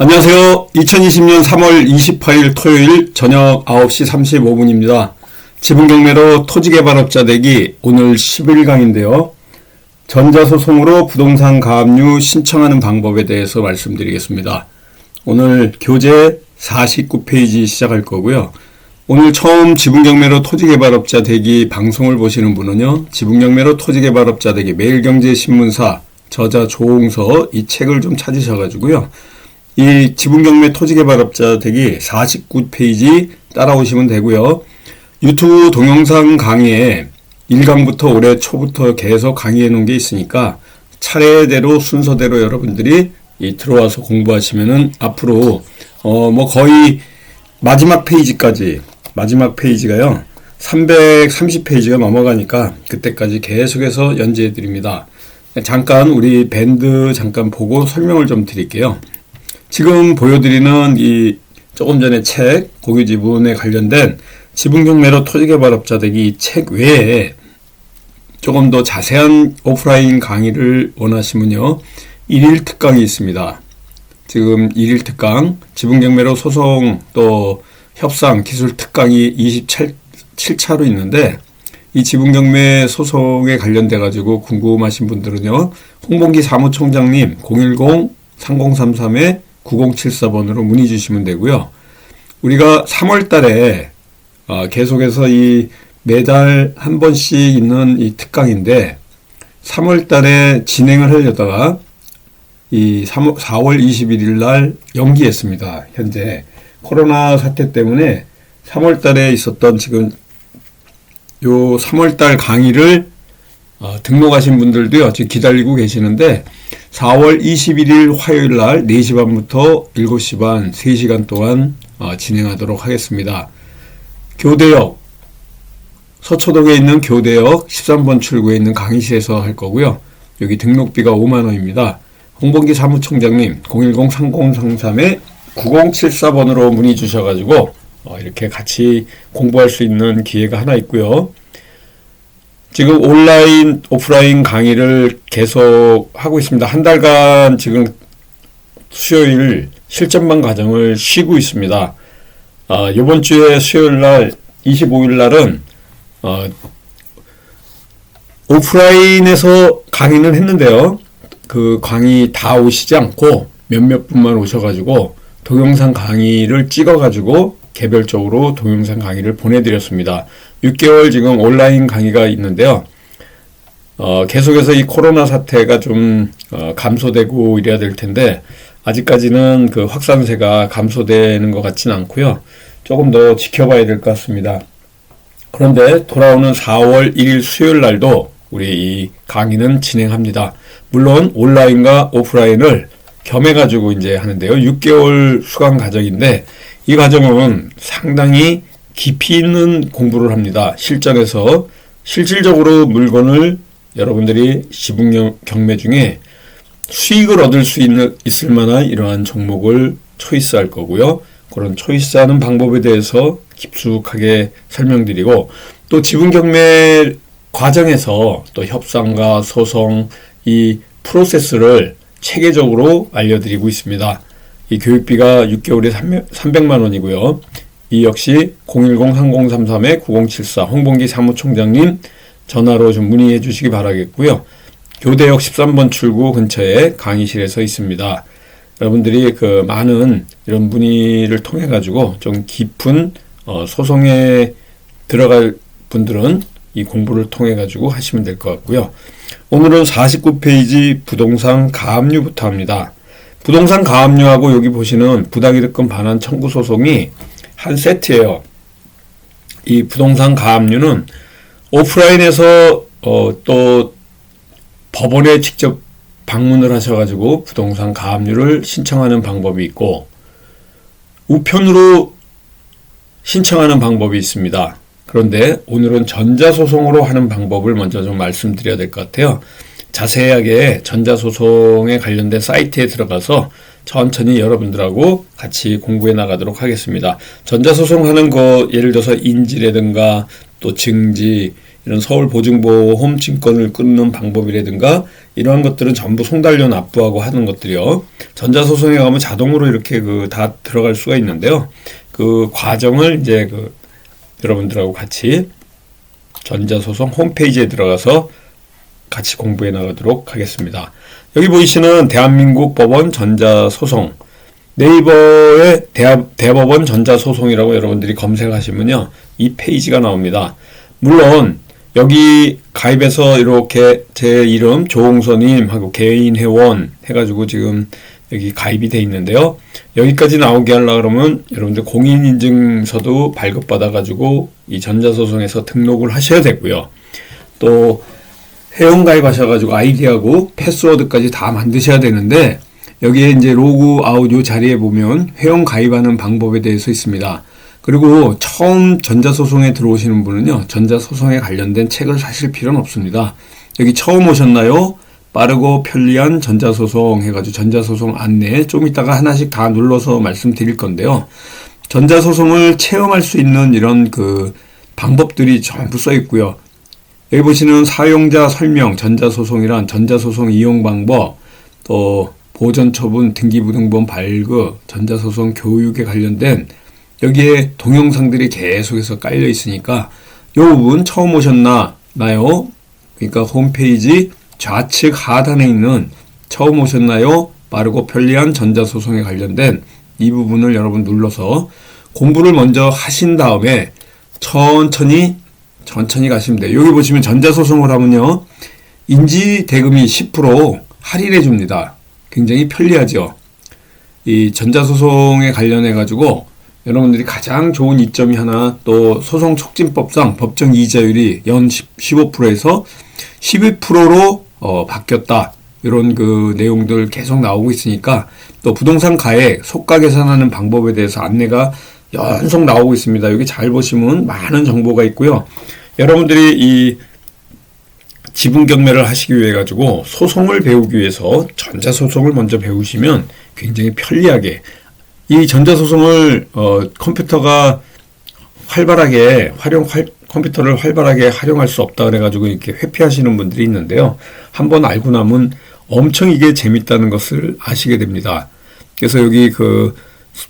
안녕하세요. 2020년 3월 28일 토요일 저녁 9시 35분입니다. 지분경매로 토지개발업자 되기 오늘 11강인데요. 전자소송으로 부동산 가압류 신청하는 방법에 대해서 말씀드리겠습니다. 오늘 교재 49페이지 시작할 거고요. 오늘 처음 지분경매로 토지개발업자 되기 방송을 보시는 분은요. 지분경매로 토지개발업자 되기 매일경제신문사 저자 조홍서 이 책을 좀 찾으셔가지고요. 이 지분경매 토지개발업자 되기 49페이지 따라오시면 되고요. 유튜브 동영상 강의에 1강부터 올해 초부터 계속 강의해 놓은 게 있으니까 차례대로 순서대로 여러분들이 들어와서 공부하시면은 앞으로 거의 마지막 페이지가요 330페이지가 넘어가니까 그때까지 계속해서 연재해 드립니다. 잠깐 우리 밴드 잠깐 보고 설명을 좀 드릴게요. 지금 보여드리는 이 조금 전에 책 공유지분에 관련된 지분경매로 토지개발업자 되기 책 외에 조금 더 자세한 오프라인 강의를 원하시면요 1일 특강이 있습니다. 지금 1일 특강 지분경매로 소송 또 협상 기술 특강이 27차로 있는데 이 지분경매 소송에 관련돼 가지고 궁금하신 분들은요 홍범기 사무총장님 010-3033-9074번으로 문의 주시면 되고요. 우리가 3월 달에 계속해서 이 매달 한 번씩 있는 이 특강인데 3월 달에 진행을 하려다가 이 4월 21일 날 연기했습니다. 현재 코로나 사태 때문에 3월 달에 있었던 지금 요 3월 달 강의를 등록하신 분들도요, 지금 기다리고 계시는데 4월 21일 화요일 날 4시 반부터 7시 반 3시간 동안 진행하도록 하겠습니다. 교대역 서초동에 있는 교대역 13번 출구에 있는 강의실에서 할 거고요. 여기 등록비가 5만 원입니다. 홍범기 사무총장님 010-3033-9074번으로 문의 주셔가지고 이렇게 같이 공부할 수 있는 기회가 하나 있고요. 지금 온라인, 오프라인 강의를 계속 하고 있습니다. 한 달간 지금 수요일 실전반 과정을 쉬고 있습니다. 이번 주에 수요일 날 25일 날은 오프라인에서 강의는 했는데요. 그 강의 다 오시지 않고 몇몇 분만 오셔가지고 동영상 강의를 찍어가지고 개별적으로 동영상 강의를 보내드렸습니다. 6개월 지금 온라인 강의가 있는데요. 계속해서 이 코로나 사태가 좀 감소되고 이래야 될 텐데 아직까지는 그 확산세가 감소되는 것 같지는 않고요. 조금 더 지켜봐야 될 것 같습니다. 그런데 돌아오는 4월 1일 수요일 날도 우리 이 강의는 진행합니다. 물론 온라인과 오프라인을 겸해가지고 이제 하는데요. 6개월 수강 과정인데 이 과정은 상당히 깊이 있는 공부를 합니다. 실전에서 실질적으로 물건을 여러분들이 지분경매 중에 수익을 얻을 수 있을 만한 이러한 종목을 초이스할 거고요. 그런 초이스하는 방법에 대해서 깊숙하게 설명드리고 또 지분경매 과정에서 또 협상과 소송 이 프로세스를 체계적으로 알려드리고 있습니다. 이 교육비가 6개월에 300만 원이고요. 이 역시 010-3033-9074 홍범기 사무총장님 전화로 좀 문의해 주시기 바라겠고요. 교대역 13번 출구 근처에 강의실에서 있습니다. 여러분들이 그 많은 이런 문의를 통해 가지고 좀 깊은 소송에 들어갈 분들은 이 공부를 통해 가지고 하시면 될 것 같고요. 오늘은 49페이지 부동산 가압류부터 합니다. 부동산 가압류하고 여기 보시는 부당이득금 반환 청구 소송이 한 세트예요. 이 부동산 가압류는 오프라인에서 또 법원에 직접 방문을 하셔가지고 부동산 가압류를 신청하는 방법이 있고 우편으로 신청하는 방법이 있습니다. 그런데 오늘은 전자소송으로 하는 방법을 먼저 좀 말씀드려야 될 것 같아요. 자세하게 전자소송에 관련된 사이트에 들어가서 천천히 여러분들하고 같이 공부해 나가도록 하겠습니다. 전자소송 하는 거 예를 들어서 인지라든가 또 증지 이런 서울보증보험 증권을 끊는 방법이라든가 이러한 것들은 전부 송달료 납부하고 하는 것들이요. 전자소송에 가면 자동으로 이렇게 다 들어갈 수가 있는데요. 그 과정을 이제 여러분들하고 같이 전자소송 홈페이지에 들어가서 같이 공부해 나가도록 하겠습니다. 여기 보이시는 대한민국 법원 전자소송, 네이버에 대법원 전자소송이라고 여러분들이 검색하시면요, 이 페이지가 나옵니다. 물론 여기 가입해서 이렇게 제 이름 조홍서님하고 개인 회원 해가지고 지금 여기 가입이 돼 있는데요. 여기까지 나오게 하려고 그러면 여러분들 공인인증서도 발급받아가지고 이 전자소송에서 등록을 하셔야 되고요. 또 회원가입하셔가지고 아이디하고 패스워드까지 다 만드셔야 되는데, 여기에 이제 로그 아웃 요 자리에 보면 회원가입하는 방법에 대해서 있습니다. 그리고 처음 전자소송에 들어오시는 분은요, 전자소송에 관련된 책을 사실 필요는 없습니다. 여기 처음 오셨나요? 빠르고 편리한 전자소송 해가지고 전자소송 안내 좀 이따가 하나씩 다 눌러서 말씀드릴 건데요. 전자소송을 체험할 수 있는 이런 방법들이 전부 써 있고요. 여기 보시는 사용자 설명, 전자소송이란 전자소송 이용 방법, 또 보전처분, 등기부등본 발급, 전자소송 교육에 관련된 여기에 동영상들이 계속해서 깔려 있으니까 이 부분 처음 오셨나요? 그러니까 홈페이지 좌측 하단에 있는 처음 오셨나요? 빠르고 편리한 전자소송에 관련된 이 부분을 여러분 눌러서 공부를 먼저 하신 다음에 천천히 가시면 돼요. 여기 보시면 전자소송을 하면요, 인지대금이 10% 할인해 줍니다. 굉장히 편리하죠. 이 전자소송에 관련해 가지고 여러분들이 가장 좋은 이점이 하나, 또 소송촉진법상 법정 이자율이 연 15%에서 12%로 바뀌었다. 이런 내용들 계속 나오고 있으니까, 또 부동산 가액 속가 계산하는 방법에 대해서 안내가 연속 나오고 있습니다. 여기 잘 보시면 많은 정보가 있고요. 여러분들이 이 지분 경매를 하시기 위해 가지고 소송을 배우기 위해서 전자소송을 먼저 배우시면 굉장히 편리하게 이 전자소송을 컴퓨터를 활발하게 활용할 수 없다 그래가지고 이렇게 회피하시는 분들이 있는데요. 한번 알고 나면 엄청 이게 재밌다는 것을 아시게 됩니다. 그래서 여기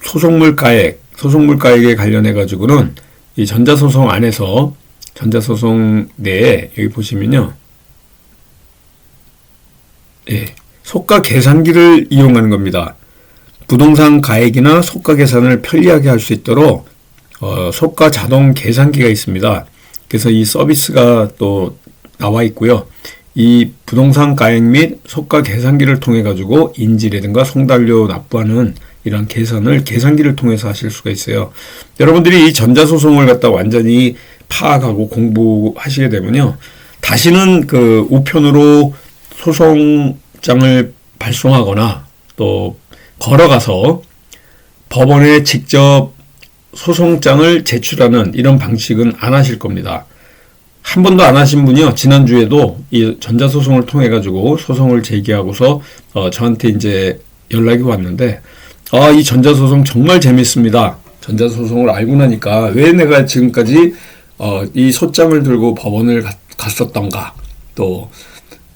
소송물 가액에 관련해 가지고는 이 전자소송 안에서 전자소송 내에 여기 보시면요, 속가 계산기를 이용하는 겁니다. 부동산 가액이나 속가 계산을 편리하게 할 수 있도록 속가 자동 계산기가 있습니다. 그래서 이 서비스가 또 나와 있고요. 이 부동산 가액 및 속가 계산기를 통해 가지고 인지라든가 송달료 납부하는 이런 계산을 계산기를 통해서 하실 수가 있어요. 여러분들이 이 전자소송을 갖다 완전히 파악하고 공부하시게 되면요, 다시는 우편으로 소송장을 발송하거나 또 걸어가서 법원에 직접 소송장을 제출하는 이런 방식은 안 하실 겁니다. 한 번도 안 하신 분이요, 지난주에도 이 전자소송을 통해 가지고 소송을 제기하고서 저한테 이제 연락이 왔는데, 이 전자소송 정말 재밌습니다. 전자소송을 알고 나니까 왜 내가 지금까지 이 소장을 들고 법원을 갔었던가, 또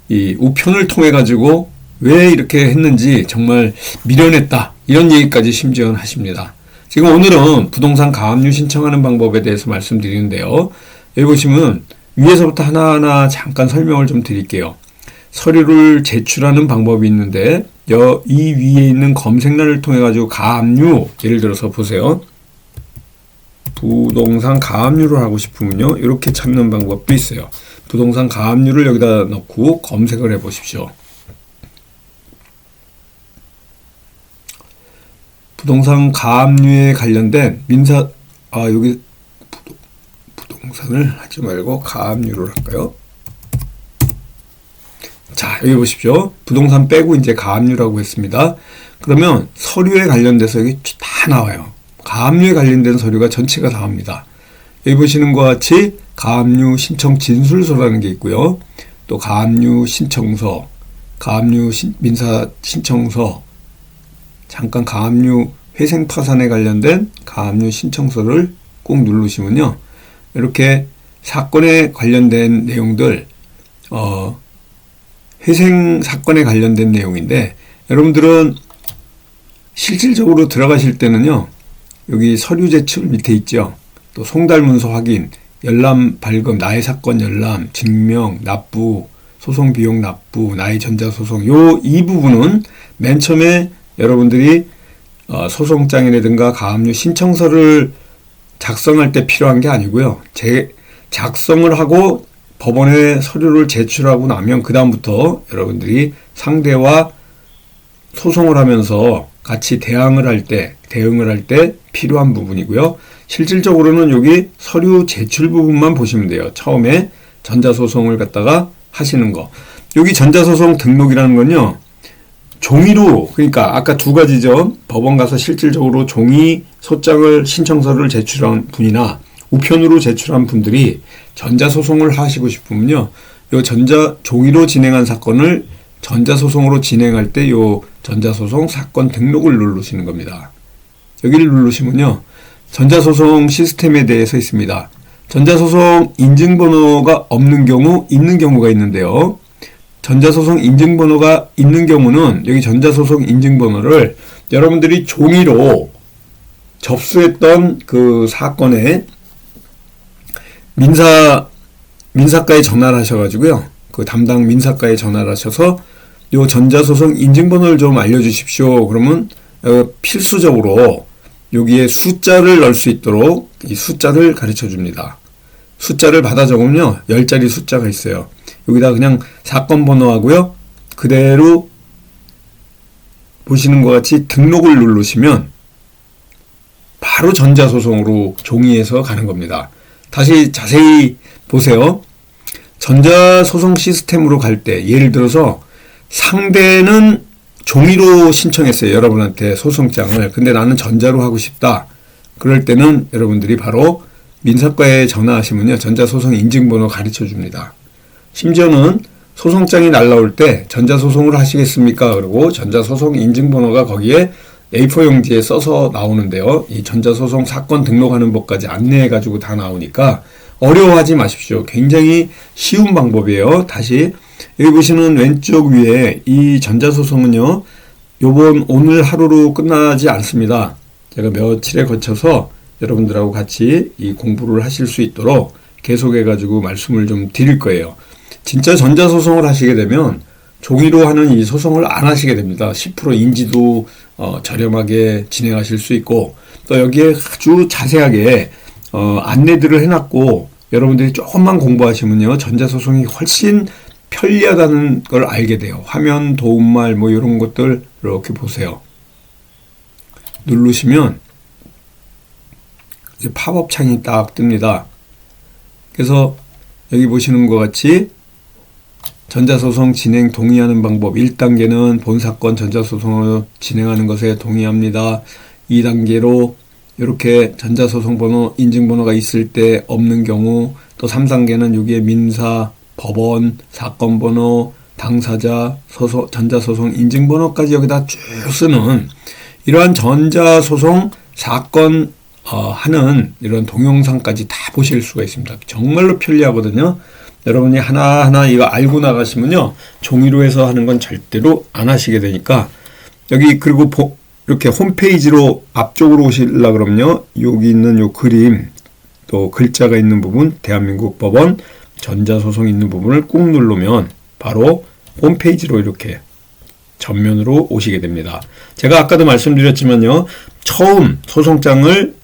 이 우편을 통해 가지고 왜 이렇게 했는지 정말 미련했다, 이런 얘기까지 심지어 하십니다. 지금 오늘은 부동산 가압류 신청하는 방법에 대해서 말씀드리는데요. 여기 보시면 위에서부터 하나하나 잠깐 설명을 좀 드릴게요. 서류를 제출하는 방법이 있는데, 이 위에 있는 검색란을 통해 가지고 가압류, 예를 들어서 보세요. 부동산 가압류를 하고 싶으면요, 이렇게 찾는 방법도 있어요. 부동산 가압류를 여기다 넣고 검색을 해 보십시오. 부동산 가압류에 관련된 여기 부동산을 하지 말고 가압류를 할까요? 자, 여기 보십시오. 부동산 빼고 이제 가압류라고 했습니다. 그러면 서류에 관련돼서 여기 다 나와요. 가압류에 관련된 서류가 전체가 나옵니다. 여기 보시는 것과 같이 가압류 신청 진술서라는 게 있고요. 또 가압류 신청서, 가압류 민사 신청서, 잠깐 가압류 회생 파산에 관련된 가압류 신청서를 꼭 누르시면요, 이렇게 사건에 관련된 내용들, 회생 사건에 관련된 내용인데, 여러분들은 실질적으로 들어가실 때는요, 여기 서류 제출 밑에 있죠. 또 송달문서 확인, 열람 발급, 나의 사건 열람, 증명, 납부, 소송 비용 납부, 나의 전자소송, 이 부분은 맨 처음에 여러분들이 소송장이라든가 가압류 신청서를 작성할 때 필요한 게 아니고요. 작성을 하고 법원에 서류를 제출하고 나면 그 다음부터 여러분들이 상대와 소송을 하면서 같이 대응을 할 때 필요한 부분이고요. 실질적으로는 여기 서류 제출 부분만 보시면 돼요. 처음에 전자소송을 갖다가 하시는 거. 여기 전자소송 등록이라는 건요, 종이로, 그러니까 아까 두 가지죠. 법원 가서 실질적으로 종이 소장을 신청서를 제출한 분이나 우편으로 제출한 분들이 전자소송을 하시고 싶으면요, 요 종이로 진행한 사건을 전자소송으로 진행할 때 요 전자소송 사건 등록을 누르시는 겁니다. 여기를 누르시면요, 전자소송 시스템에 대해서 있습니다. 전자소송 인증번호가 없는 경우, 있는 경우가 있는데요. 전자소송 인증번호가 있는 경우는 여기 전자소송 인증번호를 여러분들이 종이로 접수했던 그 사건에 민사과에 전화를 하셔가지고요. 그 담당 민사과에 전화를 하셔서 요 전자소송 인증번호를 좀 알려주십시오. 그러면 필수적으로 여기에 숫자를 넣을 수 있도록 이 숫자를 가르쳐 줍니다. 숫자를 받아 적으면요, 10자리 숫자가 있어요. 여기다 그냥 사건 번호하고요, 그대로 보시는 것 같이 등록을 누르시면 바로 전자소송으로 종이에서 가는 겁니다. 다시 자세히 보세요. 전자소송 시스템으로 갈 때, 예를 들어서 상대는 종이로 신청했어요. 여러분한테 소송장을. 근데 나는 전자로 하고 싶다. 그럴 때는 여러분들이 바로 민사과에 전화하시면요, 전자소송 인증번호 가르쳐 줍니다. 심지어는 소송장이 날라올 때 전자소송을 하시겠습니까? 그리고 전자소송 인증번호가 거기에 A4 용지에 써서 나오는데요. 이 전자소송 사건 등록하는 법까지 안내해가지고 다 나오니까 어려워하지 마십시오. 굉장히 쉬운 방법이에요. 다시 여기 보시는 왼쪽 위에 이 전자소송은요, 오늘 하루로 끝나지 않습니다. 제가 며칠에 거쳐서 여러분들하고 같이 이 공부를 하실 수 있도록 계속해가지고 말씀을 좀 드릴 거예요. 진짜 전자소송을 하시게 되면 종이로 하는 이 소송을 안 하시게 됩니다. 10% 인지도 저렴하게 진행하실 수 있고, 또 여기에 아주 자세하게 안내들을 해놨고, 여러분들이 조금만 공부하시면요, 전자소송이 훨씬 편리하다는 걸 알게 돼요. 화면 도움말 뭐 이런 것들 이렇게 보세요. 누르시면 이제 팝업 창이 딱 뜹니다. 그래서 여기 보시는 것 같이 전자소송 진행 동의하는 방법, 1단계는 본사건 전자소송을 진행하는 것에 동의합니다. 2단계로 이렇게 전자소송 번호, 인증번호가 있을 때 없는 경우, 또 3단계는 여기에 민사, 법원, 사건 번호, 당사자, 전자소송 인증번호까지 여기다 쭉 쓰는 이러한 전자소송 사건 하는 이런 동영상까지 다 보실 수가 있습니다. 정말로 편리하거든요. 여러분이 하나하나 이거 알고 나가시면요, 종이로 해서 하는 건 절대로 안 하시게 되니까, 여기 그리고 이렇게 홈페이지로 앞쪽으로 오시려 그러면요, 여기 있는 요 그림, 또 글자가 있는 부분, 대한민국 법원 전자소송 있는 부분을 꾹 누르면 바로 홈페이지로 이렇게 전면으로 오시게 됩니다. 제가 아까도 말씀드렸지만요, 처음 소송장을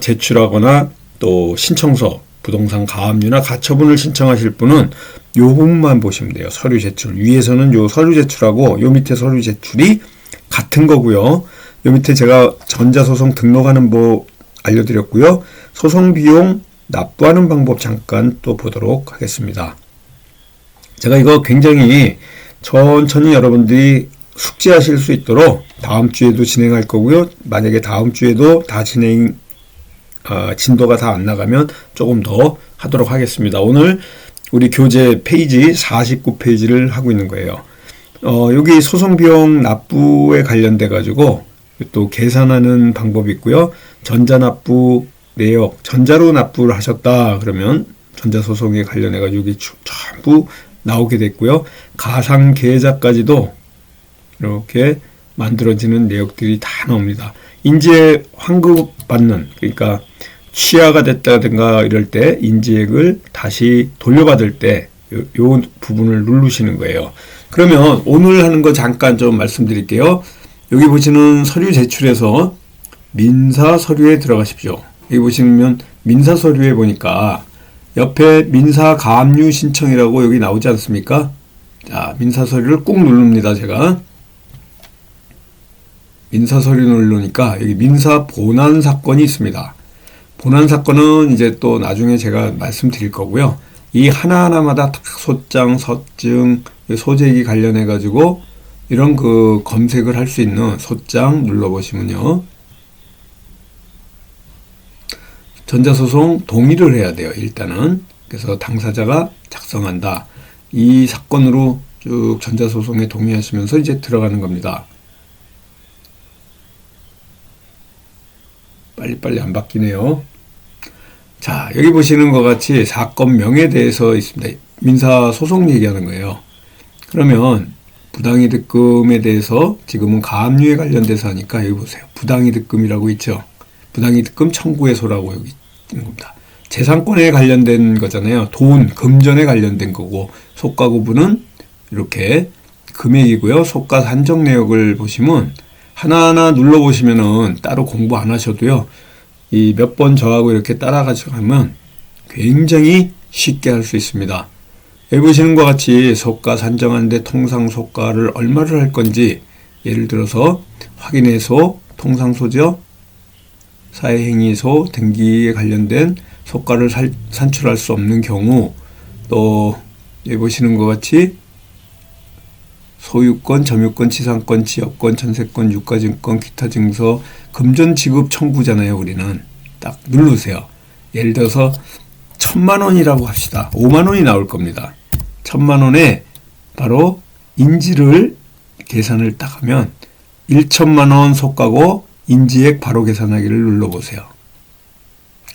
제출하거나 또 신청서, 부동산 가압류나 가처분을 신청하실 분은 요 부분만 보시면 돼요. 서류 제출. 위에서는 요 서류 제출하고 요 밑에 서류 제출이 같은 거고요. 요 밑에 제가 전자소송 등록하는 법 알려드렸고요. 소송 비용 납부하는 방법 잠깐 또 보도록 하겠습니다. 제가 이거 굉장히 천천히 여러분들이 숙지하실 수 있도록 다음 주에도 진행할 거고요. 만약에 다음 주에도 다 진도가 다 안 나가면 조금 더 하도록 하겠습니다. 오늘 우리 교재 페이지 49페이지를 하고 있는 거예요. 여기 소송비용 납부에 관련돼 가지고 또 계산하는 방법이 있고요. 전자납부 내역, 전자로 납부를 하셨다 그러면 전자소송에 관련해가지고 여기 전부 나오게 됐고요. 가상 계좌까지도 이렇게 만들어지는 내역들이 다 나옵니다. 인지에 환급받는, 그러니까 취하가 됐다든가 이럴 때 인지액을 다시 돌려받을 때 요 부분을 누르시는 거예요. 그러면 오늘 하는 거 잠깐 좀 말씀드릴게요. 여기 보시는 서류 제출에서 민사 서류에 들어가십시오. 여기 보시면 민사 서류에 보니까 옆에 민사 가압류 신청이라고 여기 나오지 않습니까? 자, 민사 서류를 꾹 누릅니다. 제가 민사 서류 누르니까 여기 민사 본안 사건이 있습니다. 본안 사건은 이제 또 나중에 제가 말씀드릴 거고요. 이 하나하나마다 소장, 서증, 소재기 관련해 가지고 이런 그 검색을 할 수 있는 소장 눌러보시면요. 전자소송 동의를 해야 돼요. 일단은. 그래서 당사자가 작성한다. 이 사건으로 쭉 전자소송에 동의하시면서 이제 들어가는 겁니다. 빨리빨리 안 바뀌네요. 자, 여기 보시는 것 같이 사건명에 대해서 있습니다. 민사소송 얘기하는 거예요. 그러면 부당이득금에 대해서 지금은 가압류에 관련돼서 하니까 여기 보세요. 부당이득금이라고 있죠. 부당이득금 청구해소라고 여기 있는 겁니다. 재산권에 관련된 거잖아요. 돈, 금전에 관련된 거고 속가구분은 이렇게 금액이고요. 속가 산정 내역을 보시면 하나하나 눌러보시면은 따로 공부 안 하셔도요. 이 몇 번 저하고 이렇게 따라가지고 하면 굉장히 쉽게 할 수 있습니다. 여기 보시는 것 같이 속가 산정하는데 통상 속가를 얼마를 할 건지 예를 들어서 확인해소, 통상소죠. 사회행위소, 등기에 관련된 속가를 산출할 수 없는 경우 또 여기 보시는 것 같이 소유권, 점유권, 지상권, 지역권, 전세권, 유가증권, 기타 증서, 금전 지급 청구잖아요. 우리는 딱 누르세요. 예를 들어서 1,000만 원이라고 합시다. 5만 원이 나올 겁니다. 1,000만 원에 바로 인지를 계산을 딱 하면 1,000만 원 속가고 인지액 바로 계산하기를 눌러보세요.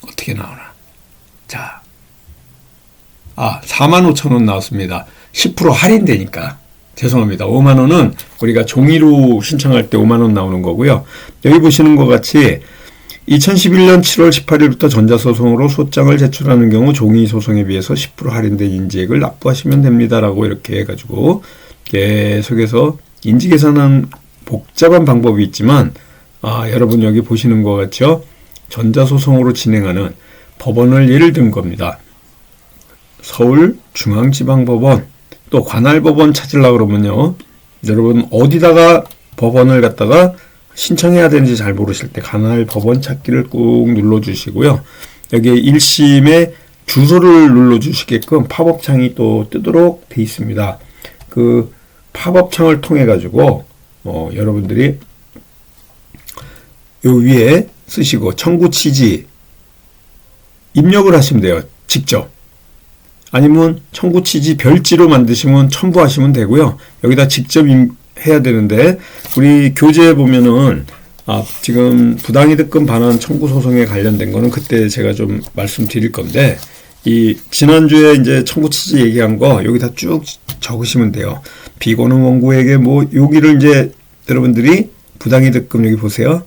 어떻게 나오나? 자, 45,000원 나왔습니다. 10% 할인되니까. 죄송합니다. 5만 원은 우리가 종이로 신청할 때 5만 원 나오는 거고요. 여기 보시는 것 같이 2011년 7월 18일부터 전자소송으로 소장을 제출하는 경우 종이소송에 비해서 10% 할인된 인지액을 납부하시면 됩니다라고 이렇게 해가지고 계속해서 인지계산은 복잡한 방법이 있지만 여러분 여기 보시는 것 같죠? 전자소송으로 진행하는 법원을 예를 든 겁니다. 서울중앙지방법원 또 관할법원 찾으려고 그러면요. 여러분 어디다가 법원을 갖다가 신청해야 되는지 잘 모르실 때 관할법원 찾기를 꾹 눌러주시고요. 여기에 1심에 주소를 눌러주시게끔 팝업창이 또 뜨도록 돼 있습니다. 그 팝업창을 통해 가지고 여러분들이 요 위에 쓰시고 청구 취지 입력을 하시면 돼요. 직접. 아니면 청구 취지 별지로 만드시면 첨부하시면 되고요. 여기다 직접 해야 되는데 우리 교재에 보면은 지금 부당이득금 반환 청구 소송에 관련된 거는 그때 제가 좀 말씀드릴 건데 이 지난주에 이제 청구 취지 얘기한 거 여기다 쭉 적으시면 돼요. 비고는 원고에게 여기를 이제 여러분들이 부당이득금 여기 보세요.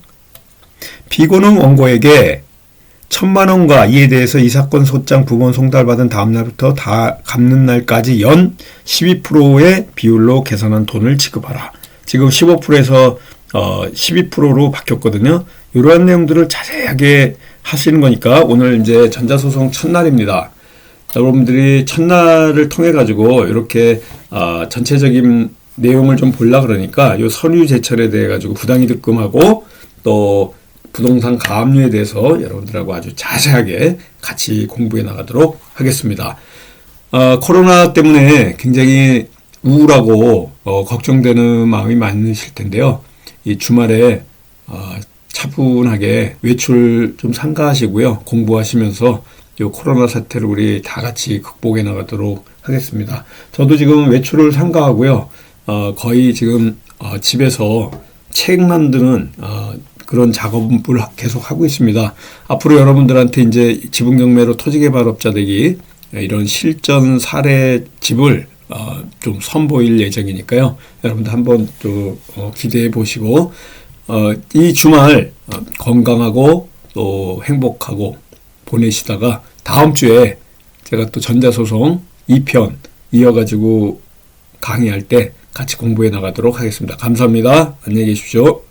비고는 원고에게 1,000만 원과 이에 대해서 이 사건 소장 부본 송달받은 다음 날부터 다 갚는 날까지 연 12%의 비율로 계산한 돈을 지급하라. 지금 15%에서 12%로 바뀌었거든요. 이러한 내용들을 자세하게 하시는 거니까 오늘 이제 전자소송 첫날입니다. 여러분들이 첫날을 통해 가지고 이렇게 전체적인 내용을 좀 보려고 그러니까 이 서류 제출에 대해 가지고 부당이득금하고 또 부동산 가압류에 대해서 여러분들하고 아주 자세하게 같이 공부해 나가도록 하겠습니다. 코로나 때문에 굉장히 우울하고 걱정되는 마음이 많으실 텐데요. 이 주말에 차분하게 외출 좀 삼가하시고요. 공부하시면서 이 코로나 사태를 우리 다 같이 극복해 나가도록 하겠습니다. 저도 지금 외출을 삼가하고요. 거의 지금 집에서 책 만드는 그런 작업을 계속 하고 있습니다. 앞으로 여러분들한테 이제 지분경매로 토지개발업자 되기 이런 실전 사례집을 좀 선보일 예정이니까요. 여러분들 한번 또 기대해 보시고 이 주말 건강하고 또 행복하고 보내시다가 다음 주에 제가 또 전자소송 2편 이어가지고 강의할 때 같이 공부해 나가도록 하겠습니다. 감사합니다. 안녕히 계십시오.